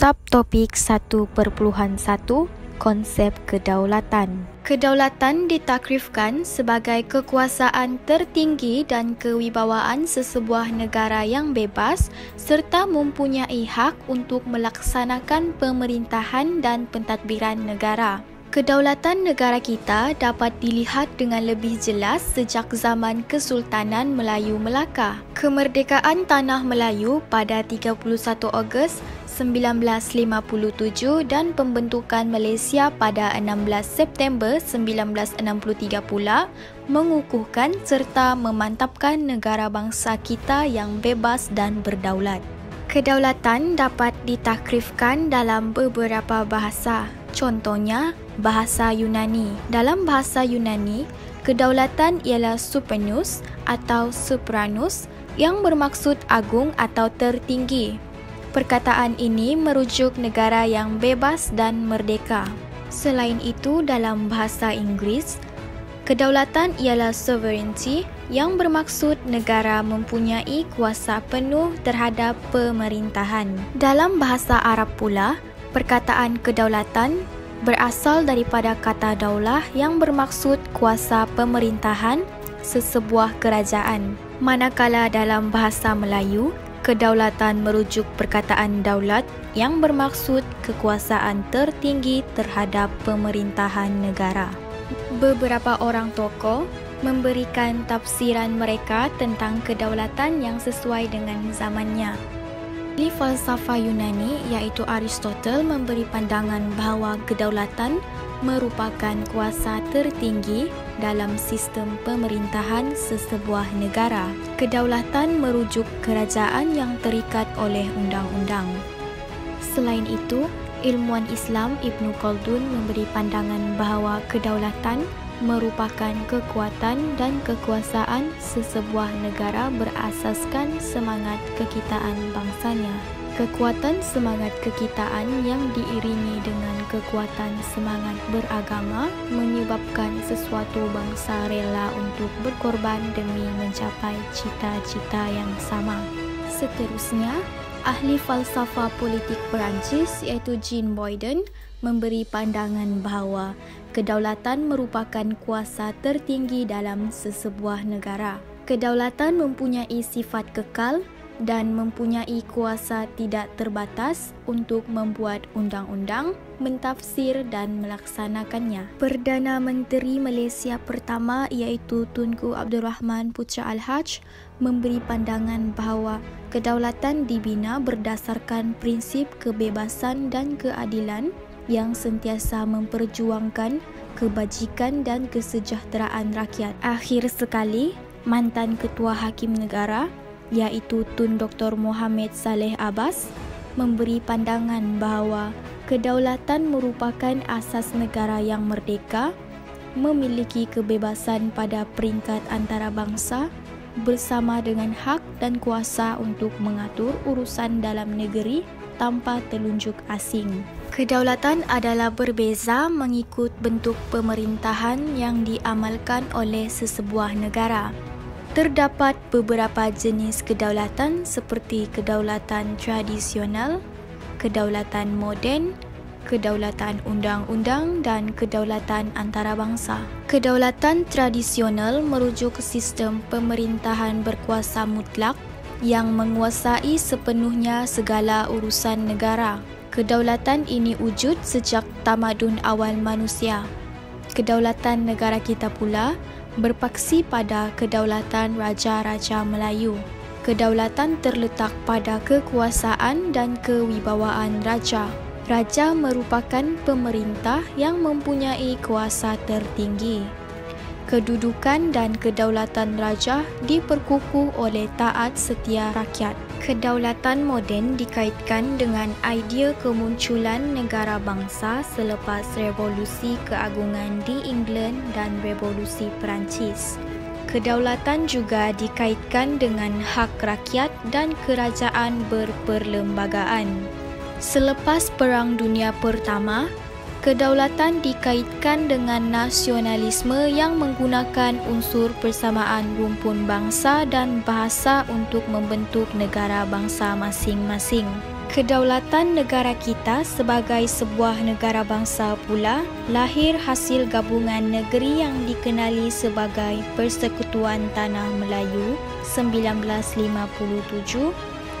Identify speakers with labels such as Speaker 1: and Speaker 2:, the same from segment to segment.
Speaker 1: Subtopik 1.1 Konsep kedaulatan. Kedaulatan ditakrifkan sebagai kekuasaan tertinggi dan kewibawaan sesebuah negara yang bebas serta mempunyai hak untuk melaksanakan pemerintahan dan pentadbiran negara. Kedaulatan negara kita dapat dilihat dengan lebih jelas sejak zaman Kesultanan Melayu Melaka. Kemerdekaan Tanah Melayu pada 31 Ogos 1957 dan pembentukan Malaysia pada 16 September 1963 pula mengukuhkan serta memantapkan negara bangsa kita yang bebas dan berdaulat. Kedaulatan dapat ditakrifkan dalam beberapa bahasa. Contohnya, bahasa Yunani. Dalam bahasa Yunani, kedaulatan ialah supernus atau supranus yang bermaksud agung atau tertinggi. Perkataan ini merujuk negara yang bebas dan merdeka. Selain itu, dalam bahasa Inggeris, kedaulatan ialah sovereignty yang bermaksud negara mempunyai kuasa penuh terhadap pemerintahan. Dalam bahasa Arab pula, perkataan kedaulatan berasal daripada kata daulah yang bermaksud kuasa pemerintahan sesebuah kerajaan. Manakala dalam bahasa Melayu, kedaulatan merujuk perkataan daulat yang bermaksud kekuasaan tertinggi terhadap pemerintahan negara. Beberapa orang tokoh memberikan tafsiran mereka tentang kedaulatan yang sesuai dengan zamannya. Ahli falsafah Yunani iaitu Aristotle memberi pandangan bahawa kedaulatan merupakan kuasa tertinggi dalam sistem pemerintahan sesebuah negara. Kedaulatan merujuk kerajaan yang terikat oleh undang-undang. Selain itu, ilmuwan Islam Ibn Khaldun memberi pandangan bahawa kedaulatan merupakan kekuatan dan kekuasaan sesebuah negara berasaskan semangat kekitaan bangsanya. Kekuatan semangat kekitaan yang diiringi dengan kekuatan semangat beragama menyebabkan sesuatu bangsa rela untuk berkorban demi mencapai cita-cita yang sama. Seterusnya, ahli falsafah politik Perancis iaitu Jean Boyden memberi pandangan bahawa kedaulatan merupakan kuasa tertinggi dalam sesebuah negara. Kedaulatan mempunyai sifat kekal dan mempunyai kuasa tidak terbatas untuk membuat undang-undang, mentafsir dan melaksanakannya. Perdana Menteri Malaysia pertama iaitu Tunku Abdul Rahman Putra Al-Haj memberi pandangan bahawa kedaulatan dibina berdasarkan prinsip kebebasan dan keadilan yang sentiasa memperjuangkan kebajikan dan kesejahteraan rakyat. Akhir sekali, mantan Ketua Hakim Negara iaitu Tun Dr. Mohamed Saleh Abbas memberi pandangan bahawa kedaulatan merupakan asas negara yang merdeka, memiliki kebebasan pada peringkat antarabangsa bersama dengan hak dan kuasa untuk mengatur urusan dalam negeri tanpa telunjuk asing. Kedaulatan adalah berbeza mengikut bentuk pemerintahan yang diamalkan oleh sesebuah negara. Terdapat beberapa jenis kedaulatan seperti kedaulatan tradisional, kedaulatan moden, kedaulatan undang-undang dan kedaulatan antarabangsa. Kedaulatan tradisional merujuk sistem pemerintahan berkuasa mutlak yang menguasai sepenuhnya segala urusan negara. Kedaulatan ini wujud sejak tamadun awal manusia. Kedaulatan negara kita pula berpaksi pada kedaulatan Raja-Raja Melayu. Kedaulatan terletak pada kekuasaan dan kewibawaan raja. Raja merupakan pemerintah yang mempunyai kuasa tertinggi. Kedudukan dan kedaulatan raja diperkukuh oleh taat setia rakyat. Kedaulatan moden dikaitkan dengan idea kemunculan negara bangsa selepas revolusi keagungan di England dan revolusi Perancis. Kedaulatan juga dikaitkan dengan hak rakyat dan kerajaan berperlembagaan. Selepas Perang Dunia Pertama, kedaulatan dikaitkan dengan nasionalisme yang menggunakan unsur persamaan rumpun bangsa dan bahasa untuk membentuk negara bangsa masing-masing. Kedaulatan negara kita sebagai sebuah negara bangsa pula lahir hasil gabungan negeri yang dikenali sebagai Persekutuan Tanah Melayu 1957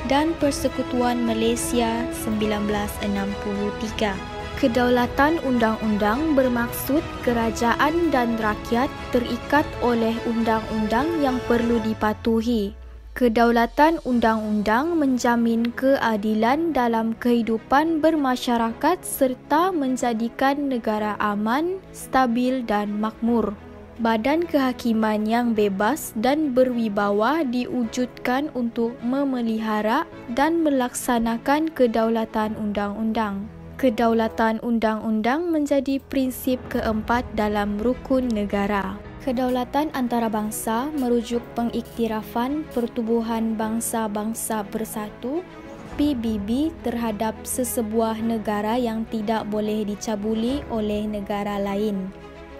Speaker 1: dan Persekutuan Malaysia 1963. Kedaulatan undang-undang bermaksud kerajaan dan rakyat terikat oleh undang-undang yang perlu dipatuhi. Kedaulatan undang-undang menjamin keadilan dalam kehidupan bermasyarakat serta menjadikan negara aman, stabil dan makmur. Badan kehakiman yang bebas dan berwibawa diwujudkan untuk memelihara dan melaksanakan kedaulatan undang-undang. Kedaulatan undang-undang menjadi prinsip keempat dalam rukun negara. Kedaulatan antarabangsa merujuk pengiktirafan Pertubuhan Bangsa-Bangsa Bersatu PBB terhadap sesebuah negara yang tidak boleh dicabuli oleh negara lain.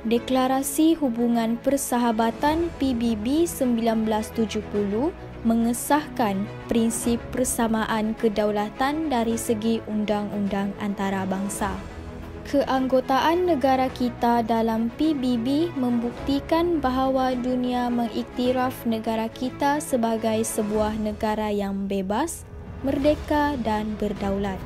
Speaker 1: Deklarasi Hubungan Persahabatan PBB 1970 mengesahkan prinsip persamaan kedaulatan dari segi undang-undang antarabangsa. Keanggotaan negara kita dalam PBB membuktikan bahawa dunia mengiktiraf negara kita sebagai sebuah negara yang bebas, merdeka dan berdaulat.